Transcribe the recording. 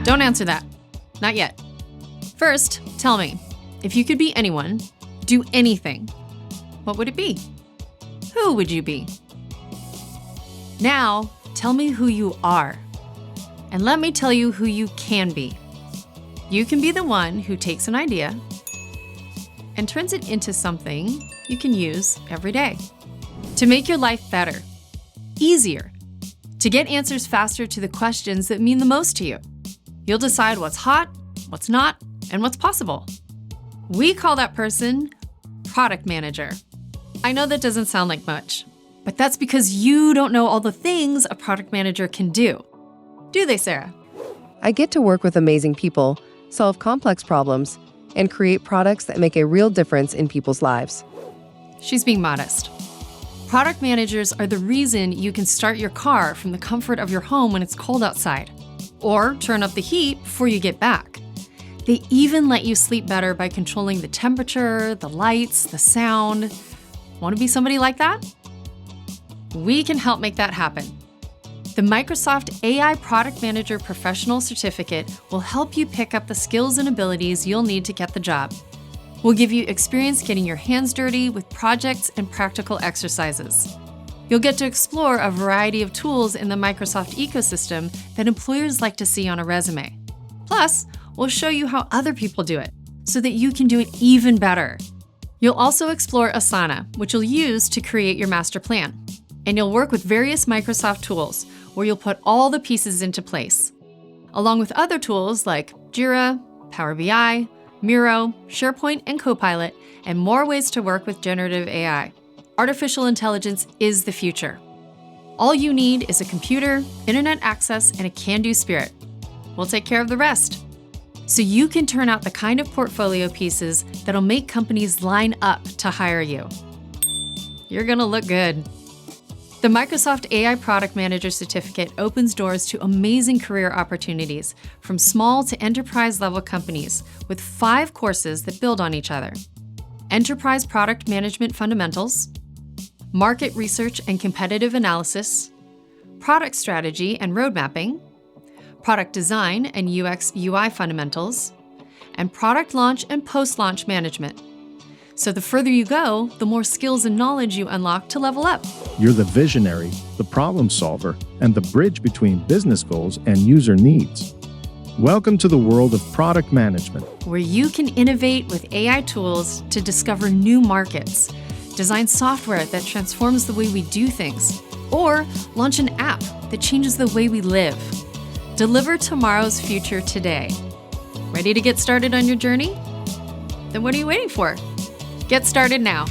Don't answer that. Not yet. First, tell me, if you could be anyone, do anything, what would it be? Who would you be? Now, tell me who you are. And let me tell you who you can be. You can be the one who takes an idea and turns it into something you can use every day to make your life better, easier, to get answers faster to the questions that mean the most to you. You'll decide what's hot, what's not, and what's possible. We call that person product manager. I know that doesn't sound like much, but that's because you don't know all the things a product manager can do. Do they, Sarah? I get to work with amazing people, solve complex problems, and create products that make a real difference in people's lives. She's being modest. Product managers are the reason you can start your car from the comfort of your home when it's cold outside, or turn up the heat before you get back. They even let you sleep better by controlling the temperature, the lights, the sound. Want to be somebody like that? We can help make that happen. The Microsoft AI Product Manager Professional Certificate will help you pick up the skills and abilities you'll need to get the job. We'll give you experience getting your hands dirty with projects and practical exercises. You'll get to explore a variety of tools in the Microsoft ecosystem that employers like to see on a resume. Plus, we'll show you how other people do it so that you can do it even better. You'll also explore Asana, which you'll use to create your master plan. And you'll work with various Microsoft tools where you'll put all the pieces into place, along with other tools like Jira, Power BI, Miro, SharePoint, and Copilot, and more ways to work with generative AI. Artificial intelligence is the future. All you need is a computer, internet access, and a can-do spirit. We'll take care of the rest. So you can turn out the kind of portfolio pieces that'll make companies line up to hire you. You're gonna look good. The Microsoft AI Product Manager Certificate opens doors to amazing career opportunities from small to enterprise-level companies with 5 courses that build on each other. Enterprise Product Management Fundamentals, Market Research and Competitive Analysis, Product Strategy and Road Mapping, Product Design and UX/UI Fundamentals, and Product Launch and Post-Launch Management. So the further you go, the more skills and knowledge you unlock to level up. You're the visionary, the problem solver, and the bridge between business goals and user needs. Welcome to the world of product management, where you can innovate with AI tools to discover new markets, design software that transforms the way we do things, or launch an app that changes the way we live. Deliver tomorrow's future today. Ready to get started on your journey? Then what are you waiting for? Get started now.